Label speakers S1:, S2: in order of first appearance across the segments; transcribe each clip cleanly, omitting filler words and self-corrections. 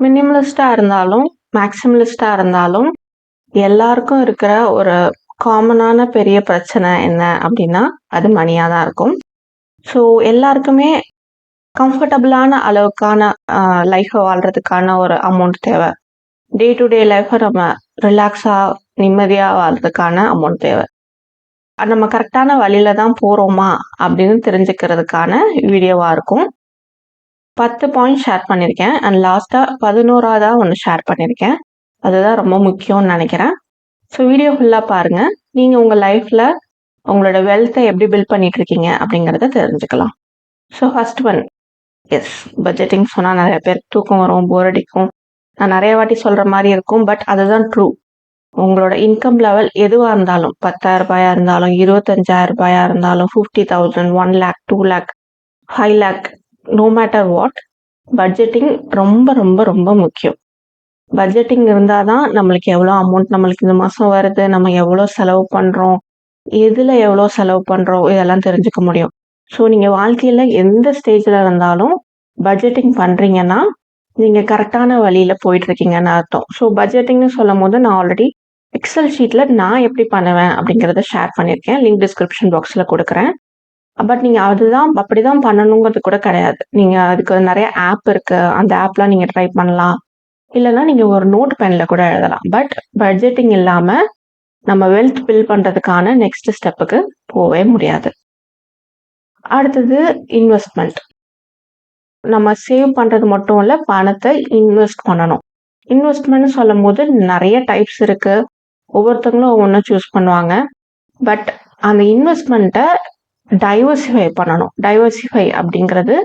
S1: மினிமலிஸ்டாக இருந்தாலும் மேக்ஸிமலிஸ்டாக இருந்தாலும் எல்லாருக்கும் இருக்கிற ஒரு காமனான பெரிய பிரச்சனை என்ன அப்படின்னா அது மணியாக தான் இருக்கும். ஸோ எல்லாருக்குமே கம்ஃபர்டபுளான அளவுக்கான லைஃப்பை வாழ்கிறதுக்கான ஒரு அமௌண்ட் தேவை. டே டு டே லைஃப்பை நம்ம ரிலாக்ஸாக நிம்மதியாக வாழ்றதுக்கான அமௌண்ட் தேவை. நம்ம கரெக்டான வழியில தான் போகிறோமா அப்படின்னு தெரிஞ்சுக்கிறதுக்கான வீடியோவாக இருக்கும். 10 பாயிண்ட் ஷேர் பண்ணியிருக்கேன் அண்ட் லாஸ்ட்டாக 11ஆவதாக ஒன்று ஷேர் பண்ணியிருக்கேன். அதுதான் ரொம்ப முக்கியம்னு நினைக்கிறேன். ஸோ வீடியோ ஃபுல்லாக பாருங்கள். நீங்கள் உங்கள் லைஃப்பில் உங்களோட வெல்த்தை எப்படி பில்ட் பண்ணிட்டு இருக்கீங்க அப்படிங்கிறத தெரிஞ்சுக்கலாம். So first one, yes, budgeting சொன்னால் நிறைய பேர் தூக்கம் வரும், போர் அடிக்கும். நான் நிறைய வாட்டி சொல்கிற மாதிரி இருக்கும், பட் அதுதான் ட்ரூ. உங்களோட இன்கம் லெவல் எதுவாக இருந்தாலும், 10,000 ரூபாயா இருந்தாலும், 25,000 ரூபாயா இருந்தாலும், 50,000, 1 lakh, 2 lakh, 5 lakh, no matter what, budgeting ரொம்ப ரொம்ப ரொம்ப முக்கியம். பட்ஜெட்டிங் இருந்தால் தான் நம்மளுக்கு எவ்வளோ அமௌண்ட் நம்மளுக்கு இந்த மாதம் வருது, நம்ம எவ்வளோ செலவு பண்ணுறோம், எதில் எவ்வளோ செலவு பண்ணுறோம், இதெல்லாம் தெரிஞ்சுக்க முடியும். ஸோ நீங்கள் வாழ்க்கையில் எந்த ஸ்டேஜில் இருந்தாலும் பட்ஜெட்டிங் பண்ணுறீங்கன்னா நீங்கள் கரெக்டான வழியில் போயிட்டுருக்கீங்கன்னு அர்த்தம். ஸோ பட்ஜெட்டிங்னு சொல்லும் போது நான் ஆல்ரெடி எக்ஸல் ஷீட்டில் நான் எப்படி பண்ணுவேன் அப்படிங்கிறத ஷேர் பண்ணியிருக்கேன். லிங்க் டிஸ்கிரிப்ஷன் பாக்ஸில் கொடுக்குறேன். பட் நீங்கள் அதுதான் அப்படி தான் பண்ணணுங்கிறது கூட கிடையாது. நீங்கள் அதுக்கு நிறைய ஆப் இருக்குது, அந்த ஆப்லாம் நீங்கள் ட்ரை பண்ணலாம். இல்லைன்னா நீங்கள் ஒரு நோட் பெனில் கூட எழுதலாம். பட் பட்ஜெட்டிங் இல்லாமல் நம்ம வெல்த் பில்ட் பண்ணுறதுக்கான நெக்ஸ்ட் ஸ்டெப்புக்கு போகவே முடியாது. அடுத்தது இன்வெஸ்ட்மெண்ட். நம்ம சேவ் பண்ணுறது மட்டும் இல்லை, பணத்தை இன்வெஸ்ட் பண்ணணும். இன்வெஸ்ட்மெண்ட்னு சொல்லும் போது நிறைய டைப்ஸ் இருக்குது. ஒவ்வொருத்தவங்களும் ஒவ்வொன்று சூஸ் பண்ணுவாங்க. பட் அந்த இன்வெஸ்ட்மெண்ட்டை டைவர்சிஃபை பண்ணணும். டைவர்சிஃபை அப்படிங்கிறது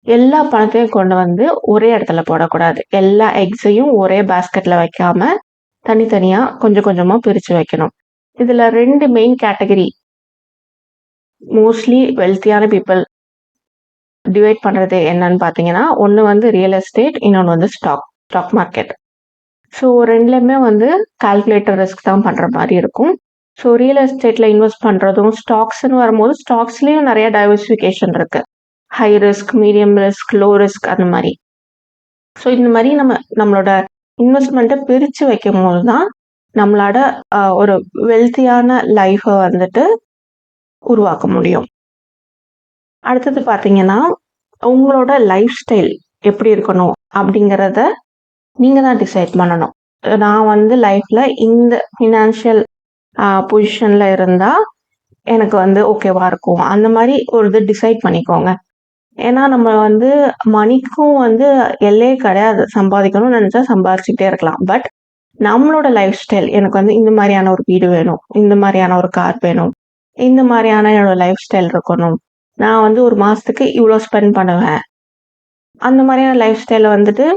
S1: எல்லா பணத்தையும் கொண்டு வந்து ஒரே இடத்துல போடக்கூடாது. எல்லா எக்ஸையும் ஒரே பேஸ்கெட்டில் வைக்காம தனித்தனியாக கொஞ்சம் கொஞ்சமாக பிரித்து வைக்கணும். இதில் 2 மெயின் கேட்டகரி மோஸ்ட்லி வெல்த்தியான பீப்புள் டிவைட் பண்ணுறது என்னன்னு பார்த்தீங்கன்னா, ஒன்று வந்து ரியல் எஸ்டேட், இன்னொன்று வந்து ஸ்டாக் மார்க்கெட். ஸோ ரெண்டுலேயுமே வந்து கால்குலேட்டர் ரிஸ்க் தான் பண்ணுற மாதிரி இருக்கும். ஸோ ரியல் எஸ்டேட்டில் இன்வெஸ்ட் பண்ணுறதும், ஸ்டாக்ஸ்ன்னு வரும்போது ஸ்டாக்ஸ்லேயும் நிறைய டைவர்சிஃபிகேஷன் இருக்குது. High risk, medium risk, low risk, அந்த மாதிரி. ஸோ இந்த மாதிரி நம்மளோட இன்வெஸ்ட்மெண்ட்டை பிரித்து வைக்கும் போது தான் நம்மளோட ஒரு வெல்த்தியான லைஃப்பை வந்துட்டு உருவாக்க முடியும். அடுத்தது பார்த்தீங்கன்னா, உங்களோட லைஃப் ஸ்டைல் எப்படி இருக்கணும் அப்படிங்கிறத நீங்கள் தான் டிசைட் பண்ணணும். நான் வந்து லைஃப்பில் இந்த ஃபினான்ஷியல் பொசிஷனில் இருந்தால் எனக்கு வந்து ஓகேவா இருக்கும், அந்த மாதிரி ஒரு இது டிசைட் பண்ணிக்கோங்க. ஏன்னா நம்ம வந்து மணிக்கும் வந்து எல்லையே கிடையாது. சம்பாதிக்கணும்னு நினச்சா சம்பாதிச்சுக்கிட்டே இருக்கலாம். பட் நம்மளோட லைஃப் ஸ்டைல், எனக்கு வந்து இந்த மாதிரியான ஒரு வீடு வேணும், இந்த மாதிரியான ஒரு கார் வேணும், இந்த மாதிரியான என்னோட லைஃப் ஸ்டைல் இருக்கணும், நான் வந்து ஒரு மாதத்துக்கு இவ்வளோ ஸ்பெண்ட் பண்ணுவேன், அந்த மாதிரியான லைஃப் ஸ்டைலை வந்துட்டு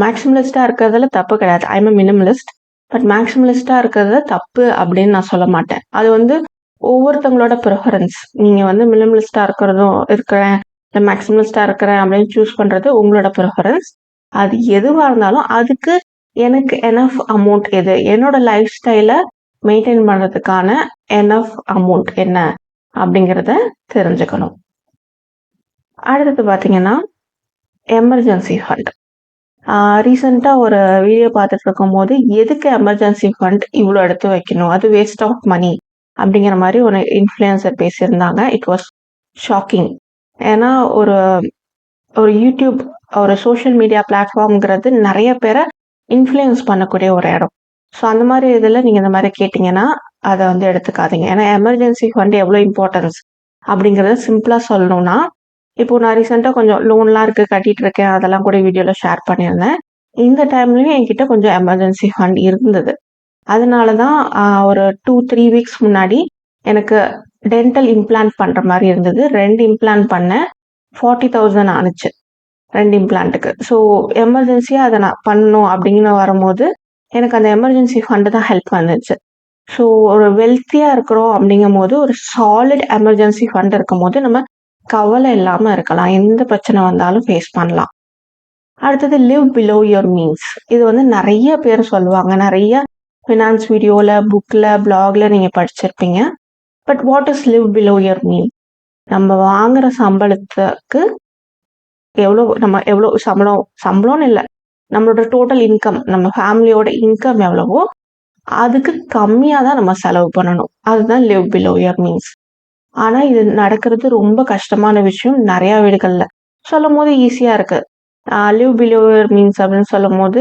S1: மேக்ஸிமலிஸ்டாக இருக்கிறதுல தப்பு கிடையாது. I'm Minimalist. பட் மேக்ஸிமலிஸ்டாக இருக்கிறதுல தப்பு அப்படின்னு நான் சொல்ல மாட்டேன். அது வந்து ஒவ்வொருத்தவங்களோட ப்ரிஃபரன்ஸ். நீங்கள் வந்து மினிமலிஸ்டாக இருக்கிறேன் இல்லை மேக்ஸிமலிஸ்டாக இருக்கிறேன் அப்படின்னு சூஸ் பண்ணுறது உங்களோட ப்ரிஃபரன்ஸ். அது எதுவாக இருந்தாலும் அதுக்கு எனக்கு எனஃப் அமௌண்ட் எது, என்னோட லைஃப் ஸ்டைலை மெயின்டைன் பண்ணுறதுக்கான எனஃப் அமௌண்ட் என்ன அப்படிங்கிறத தெரிஞ்சுக்கணும். அடுத்தது பார்த்தீங்கன்னா எமர்ஜென்சி ஃபண்ட். ரீசெண்டாக ஒரு வீடியோ பார்த்துட்டு இருக்கும் போது எதுக்கு எமர்ஜென்சி ஃபண்ட் இவ்வளோ எடுத்து வைக்கணும், அது வேஸ்ட் ஆஃப் மணி அப்படிங்கிற மாதிரி ஒரு இன்ஃப்ளூயன்சர் பேசியிருந்தாங்க. It was shocking. ஏன்னா ஒரு யூடியூப், ஒரு சோஷியல் மீடியா பிளாட்ஃபார்ம்ங்கிறது நிறைய பேரை இன்ஃப்ளூயன்ஸ் பண்ணக்கூடிய ஒரு இடம். ஸோ அந்த மாதிரி இதில் நீங்கள் இந்த மாதிரி கேட்டிங்கன்னா அதை வந்து எடுத்துக்காதீங்க. ஏன்னா எமர்ஜென்சி ஃபண்ட் எவ்வளோ இம்பார்ட்டன்ஸ் அப்படிங்கிறத சிம்பிளாக சொல்லணும்னா, இப்போது நான் ரீசெண்டாக கொஞ்சம் லோன்லாம் இருக்குது, கட்டிகிட்டு இருக்கேன், அதெல்லாம் கூட வீடியோவில் ஷேர் பண்ணியிருந்தேன். இந்த டைம்லையும் என்கிட்ட கொஞ்சம் எமர்ஜென்சி ஃபண்ட் இருந்தது. அதனால தான் ஒரு 2-3 வீக்ஸ் முன்னாடி எனக்கு டென்டல் இம்ப்ளான்ட் பண்ணுற மாதிரி இருந்தது. 2 இம்ப்ளான்ட் பண்ணேன், 40,000 ஆணுச்சு 2 இம்ப்ளான்ட்டுக்கு. ஸோ எமர்ஜென்சியாக அதை நான் பண்ணணும் அப்படின்னு வரும்போது எனக்கு அந்த எமர்ஜென்சி ஃபண்டு தான் ஹெல்ப் பண்ணுச்சு. ஸோ ஒரு வெல்த்தியாக இருக்கிறோம் அப்படிங்கும் போது ஒரு சாலிட் எமர்ஜென்சி ஃபண்ட் இருக்கும் போது நம்ம கவலை இல்லாமல் இருக்கலாம், எந்த பிரச்சனை வந்தாலும் ஃபேஸ் பண்ணலாம். அடுத்தது லிவ் பிலோ யுவர் மீன்ஸ். இது வந்து நிறைய பேர் சொல்லுவாங்க, நிறைய ஃபினான்ஸ் வீடியோவில், புக்கில், பிளாகில் நீங்கள் படிச்சிருப்பீங்க. But what is live below your mean? நம்ம வாங்குகிற சம்பளத்துக்கு எவ்வளோ சம்பளம்னு இல்லை, நம்மளோட டோட்டல் இன்கம், நம்ம ஃபேமிலியோட இன்கம் எவ்வளவோ அதுக்கு கம்மியா தான் நம்ம செலவு பண்ணணும். அதுதான் லிவ் பிலோ யுவர் மீன்ஸ். ஆனா இது நடக்கிறது ரொம்ப கஷ்டமான விஷயம் நெறைய வீடுகள்ல. சொல்லும்போது ஈஸியா இருக்கு. லிவ் பிலோ யுவர் மீன்ஸ் அப்படின்னு சொல்லும்போது,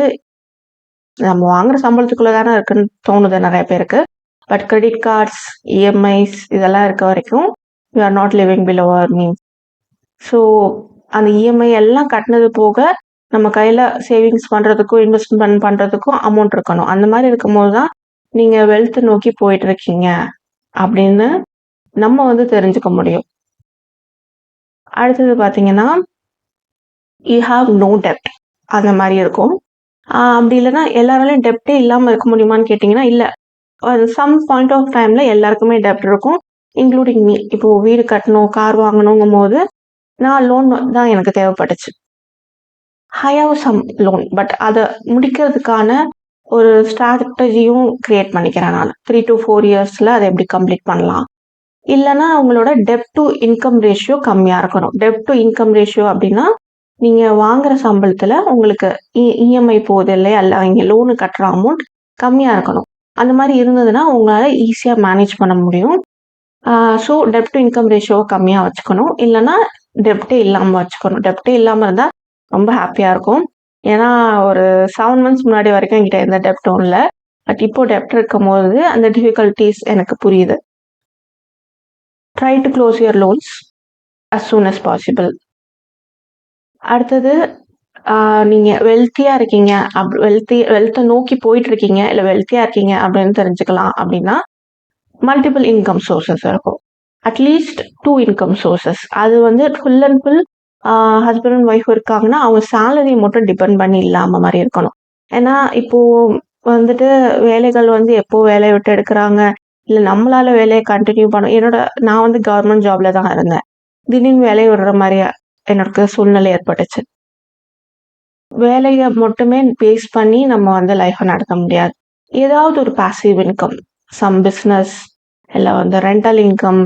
S1: நம்ம வாங்குற சம்பளத்துக்குள்ள தானே இருக்குன்னு தோணுது நெறைய பேருக்கு. பட் கிரெடிட் கார்ட்ஸ், இஎம்ஐஸ் இதெல்லாம் இருக்க வரைக்கும் you are not living below your means. So அந்த இஎம்ஐ எல்லாம் கட்டினது போக நம்ம கையில சேவிங்ஸ் பண்றதுக்கும், இன்வெஸ்ட்மென்ட் பண்றதுக்கும் அமௌண்ட் இருக்கணும். அந்த மாரி இருக்கும்போது தான் நீங்க வெல்த் நோக்கி போயிட்டு இருக்கீங்க அப்படின்னு நம்ம வந்து தெரிஞ்சுக்க முடியும். அடுத்தது பார்த்தீங்கன்னா, யூ ஹேவ் நோ டெப்ட் அந்த மாரி இருக்கும். அப்படி இல்லன்னா எல்லாராலயும் டெப்ட்டே இல்லாம இருக்க முடியுமான்னு கேட்டீங்கன்னா, இல்ல. சம் பாயிண்ட் ஆஃப் டைம்ல எல்லாருக்குமே டெப்ட் இருக்கும். Including me. இப்போ வீடு கட்டணும், கார் வாங்கணுங்கும்போது நான் லோன் தான் எனக்கு தேவைப்பட்டுச்சு. I have some loan. But அத முடிக்கிறதுக்கான ஒரு ஸ்ட்ராட்டஜியும் கிரியேட் பண்ணிக்கிறேன் நானு. 3 to 4 இயர்ஸ்ல அத எப்படி கம்ப்ளீட் பண்ணலாம்? இல்லன்னா உங்களோட டெப்ட் டு இன்கம் ரேஷியோ கம்மியா இருக்கணும். டெப்ட் டு இன்கம் ரேஷியோ அப்படின்னா, நீங்க வாங்குற சம்பளத்துல உங்களுக்கு இஎம்ஐ போகுது இல்லையா? இல்ல நீங்க லோனு கட்டுற அமௌண்ட் கம்மியா இருக்கணும். அந்த மாரி இருந்ததுன்னா உங்களால ஈஸியா மேனேஜ் பண்ண முடியும். ஸோ டெப்ட் டு இன்கம் ரேஷியோவ கம்மியா வச்சுக்கணும். இல்லன்னா டெப்ட்டே இல்லாம வச்சுக்கணும். டெப்ட்டே இல்லாம இருந்தா ரொம்ப ஹாப்பியா இருக்கும். ஏன்னா ஒரு 7 மந்த்ஸ் முன்னாடி வரைக்கும் என்கிட்ட எந்த டெப்ட்டும் இல்ல. பட் இப்போ டெப்ட் இருக்கும்போது அந்த டிஃபிகல்டீஸ் எனக்கு புரியுது. Try to close your loans as soon as possible. அடுத்தது நீங்க வெல்த்தியா இருக்கீங்க, வெல்த்தை நோக்கி போயிட்டு இருக்கீங்க, இல்ல வெல்த்தியா இருக்கீங்க அப்படின்னு தெரிஞ்சுக்கலாம் அப்படின்னா, மல்டிபிள் இன்கம் சோர்சஸ் இருக்கும். At least 2 income sources. அது வந்து full and full husband and wife இருக்காங்கன்னா, அவங்க சேலரி மட்டும் டிபெண்ட் பண்ணி இல்லாம மாரி இருக்கணும். ஏன்னா இப்போ வந்துட்டு வேலைகள் வந்து எப்போ வேலைய விட்டு எடுக்குறாங்க, இல்ல நம்மளால வேலைய கன்டின்யூ நான் வந்து கவர்மெண்ட் ஜாப்ல தான் இருந்தேன். திடீர்னு வேலைய விடுற மாரி எனக்கு சூழ்நிலை ஏற்பட்டுச்சு. வேலைய மட்டுமே பேஸ் பண்ணி நம்ம வந்து லைஃப்ப நடத்த முடியாது. ஏதாவது ஒரு பாசிவ் இன்கம், சம் பிசினஸ், இல்ல வந்து ரெண்டல் இன்கம்,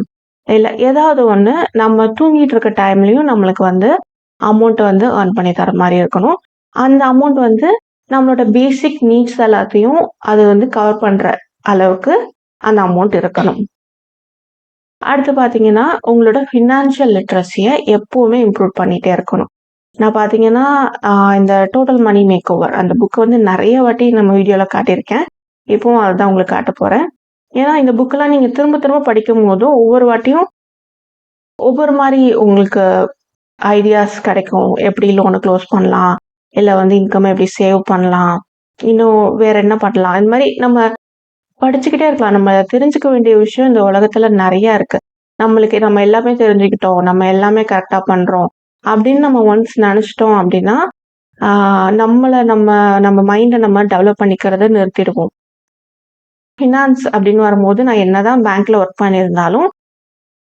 S1: இல்ல ஏதாவது ஒண்ணு நம்ம தூங்கிட்டு இருக்க டைம்லயும் நம்மளுக்கு வந்து அமௌண்ட் வந்து ஏர்ன் பண்ணி தர மாரி இருக்கணும். அந்த அமௌண்ட் வந்து நம்மளோட பேசிக் நீட்ஸ் எல்லாத்தையும் அது வந்து கவர் பண்ற அளவுக்கு அந்த அமௌண்ட் இருக்கணும். அடுத்து பார்த்தீங்கன்னா, உங்களோட ஃபினான்ஷியல் லிட்ரஸிய எப்பவுமே இம்ப்ரூவ் பண்ணிட்டே இருக்கணும். நான் பார்த்தீங்கன்னா, இந்த டோட்டல் மனி மேக் ஓவர் அந்த புக் வந்து நெறைய வாட்டி நம்ம வீடியோல காட்டியிருக்கேன். இப்பவும் அதுதான் உங்களுக்கு காட்டப் போறேன். ஏன்னா இந்த புக்கெல்லாம் நீங்க திரும்ப திரும்ப படிக்கும்போதும் ஒவ்வொரு வாட்டியும் ஒவ்வொரு மாரி உங்களுக்கு ஐடியாஸ் கிடைக்கும். எப்படி லோன க்ளோஸ் பண்ணலாம்? இல்ல வந்து இன்கம் எப்படி சேவ் பண்ணலாம்? இன்னும் வேற என்ன பண்ணலாம்? இந்த மாரி நம்ம படிச்சுக்கிட்டே இருக்கலாம். நம்ம தெரிஞ்சுக்க வேண்டிய விஷயம் இந்த உலகத்துல நெறைய இருக்கு. நம்ம எல்லாமே தெரிஞ்சுக்கிட்டோம். நம்ம எல்லாமே கரெக்ட்டா பண்றோம். அப்படின்னு நம்ம ஒன்ஸ் நெனச்சுட்டோம் அப்படின்னா, நம்ம மைண்ட நம்ம டெவலப் பண்ணிக்கிறத நிறுத்திடுவோம். ஃபினான்ஸ் அப்படின்னு வரும்போது நான் என்னதான் பேங்க்ல ஒர்க் பண்ணியிருந்தாலும்,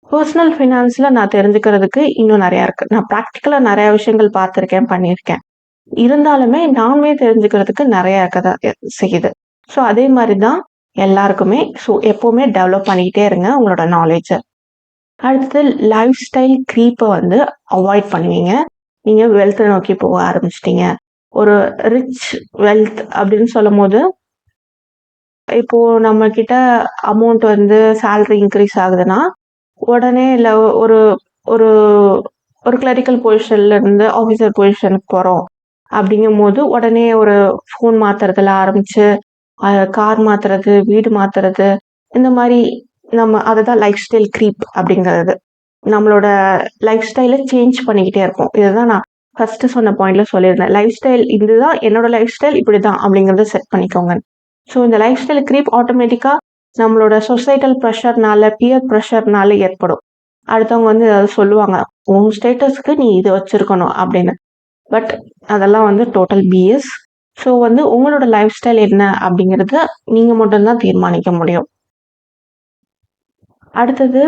S1: பெர்சனல் ஃபினான்ஸ்ல நான் தெரிஞ்சுக்கிறதுக்கு இன்னும் நெறையா இருக்கு. நான் பிராக்டிகலா நெறைய விஷயங்கள் பார்த்துருக்கேன், பண்ணியிருக்கேன். இருந்தாலுமே நானுமே தெரிஞ்சுக்கிறதுக்கு நெறைய இருக்கதான் செய்யுது. ஸோ அதே மாரி தான் எல்லாருக்குமே. ஸோ எப்பவுமே டெவலப் பண்ணிக்கிட்டே இருங்க உங்களோட நாலேட்ஜ. அடுத்தது லைஃப் ஸ்டைல் க்ரீப்ப வந்து அவாய்ட் பண்ணுவீங்க. நீங்க வெல்த்த நோக்கி போக ஆரம்பிச்சுட்டீங்க. ஒரு ரிச் வெல்த் அப்படின்னு சொல்லும்போது, இப்போ நம்ம கிட்ட அமௌண்ட் வந்து சேலரி இன்க்ரீஸ் ஆகுதுன்னா, உடனே இல்ல ஒரு ஒரு ஒரு கிளரிக்கல் பொசிஷன்ல இருந்து ஆஃபீசர் பொசிஷனுக்கு போறோம். அப்படிங்கும்போது உடனே ஒரு ஃபோன் மாத்துறதுல ஆரம்பிச்சு, கார் மாத்துறது, வீடு மாத்துறது, இந்த மாரி நம்ம அததான் லைஃப் ஸ்டைல் க்ரீப் அப்படிங்கிறது. நம்மளோட லைஃப் ஸ்டைல சேஞ்ச் பண்ணிக்கிட்டே இருப்போம். இதுதான் நான் ஃபர்ஸ்ட் சொன்ன பாயிண்ட்ல சொல்லியிருந்தேன். லைஃப் ஸ்டைல் இதுதான் என்னோட லைஃப் ஸ்டைல் இப்படிதான் அப்படிங்கிறத செட் பண்ணிக்கோங்க. ஸோ இந்த லைஃப் ஸ்டைல் க்ரீப் ஆட்டோமேட்டிக்கா நம்மளோட சொசைட்டல் ப்ரெஷர்னால, பியர் ப்ரெஷர்னால ஏற்படும். அடுத்தவங்க வந்து ஏதாவது சொல்லுவாங்க, உன் ஸ்டேட்டஸ்க்கு நீ இது வச்சிருக்கணும் அப்படின்னு. பட் அதெல்லாம் வந்து டோட்டல் பிஎஸ். ஸோ வந்து உங்களோட லைஃப் ஸ்டைல் என்ன அப்படிங்கிறத நீங்க மட்டும்தான் தீர்மானிக்க முடியும். அடுத்தது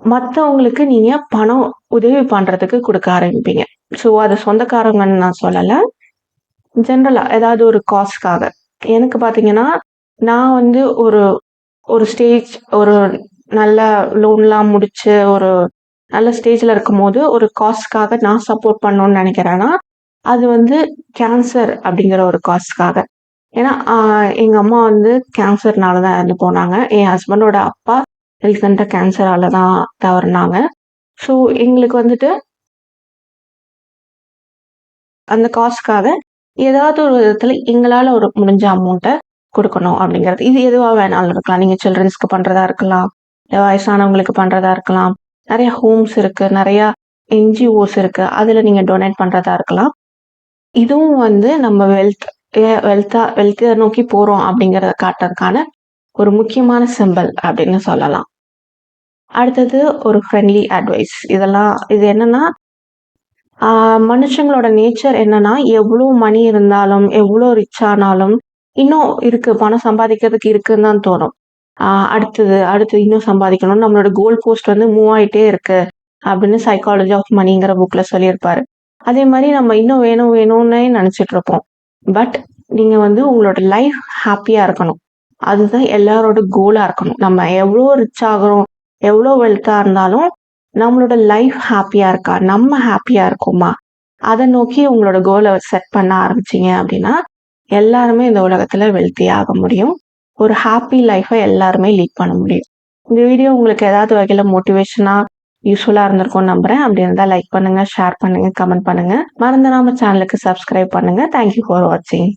S1: மத்தவங்களுக்கு நீங்க பணம் உதவி பண்றதுக்கு குடுக்க ஆரம்பிப்பீங்க. ஸோ அது சொந்தக்காரங்கன்னு நான் சொல்லல. ஜென்ரலா ஏதாவது ஒரு காஸ்க்காக. எனக்கு பார்த்தீங்கன்னா, நான் வந்து ஒரு ஒரு ஸ்டேஜ் ஒரு நல்ல லோன்லாம் முடிச்சு ஒரு நல்ல ஸ்டேஜ்ல இருக்கும்போது, ஒரு காஸ்க்காக நான் சப்போர்ட் பண்ணணும்னு நெனைக்கிறேன்னா, அது வந்து கேன்சர் அப்படிங்கிற ஒரு காஸ்க்காக. ஏன்னா எங்க அம்மா வந்து கேன்சர்னால தான் இறந்து போனாங்க. என் ஹஸ்பண்டோட அப்பா ரீசெண்டா கேன்சரால தான் தவறுனாங்க. ஸோ எங்களுக்கு வந்துட்டு அந்த காஸ்க்காக ஏதாவது ஒரு விதத்துல எங்களால ஒரு முடிஞ்ச அமௌண்ட்ட குடுக்கணும் அப்படிங்கிறது. இது எதுவா வேணாலும் இருக்கலாம். நீங்க சில்ட்ரன்ஸ்க்கு பண்றதா இருக்கலாம். இல்ல வயசானவங்களுக்கு பண்றதா இருக்கலாம். நெறைய ஹோம்ஸ் இருக்கு. நெறைய என்ஜிஓஸ் இருக்கு. அதுல நீங்க டொனேட் பண்றதா இருக்கலாம். இதுவும் வந்து நம்ம வெல்த்த நோக்கி போறோம் அப்படிங்கிறத காட்டுறதுக்கான ஒரு முக்கியமான சிம்பல் அப்படின்னு சொல்லலாம். அடுத்தது ஒரு ஃப்ரெண்ட்லி அட்வைஸ். இது என்னன்னா, மனுஷங்களோட நேச்சர் என்னன்னா, எவ்ளோ மணி இருந்தாலும், எவ்ளோ ரிச் ஆனாலும், இன்னும் இருக்கு பணம் சம்பாதிக்கிறதுக்கு இருக்குன்னு தான் தோணும். அடுத்தது இன்னும் சம்பாதிக்கணும். நம்மளோட கோல் போஸ்ட் வந்து மூவ் ஆயிட்டே இருக்கு. அப்படின்னு சைக்காலஜி ஆஃப் மணிங்கிற புக்ல சொல்லியிருப்பாரு. அதே மாரி நம்ம இன்னும் வேணும் வேணும்னே நெனச்சிட்டு இருப்போம். பட் நீங்க வந்து உங்களோட லைஃப் ஹாப்பியா இருக்கணும். அதுதான் எல்லாரோட கோலா இருக்கணும். நம்ம எவ்ளோ ரிச் ஆகுறோம், எவ்ளோ வெல்த்தா இருந்தாலும், நம்மளோட லைஃப் ஹாப்பியா இருக்கா? நம்ம ஹாப்பியா இருக்கோமா? அத நோக்கி உங்களோட கோல செட் பண்ண ஆரம்பிச்சீங்க அப்படின்னா, எல்லாருமே இந்த உலகத்துல வெல்த்தி ஆக முடியும். ஒரு ஹாப்பி லைஃப எல்லாருமே லீட் பண்ண முடியும். இந்த வீடியோ உங்களுக்கு ஏதாவது வகையில மோட்டிவேஷனா, யூஸ்ஃபுல்லா இருந்திருக்கும்னு நம்புறேன். அப்படி இருந்தா லைக் பண்ணுங்க, ஷேர் பண்ணுங்க, கமெண்ட் பண்ணுங்க. மறந்துடாம சேனலுக்கு சப்ஸ்கிரைப் பண்ணுங்க. தேங்க் யூ ஃபார் வாட்சிங்.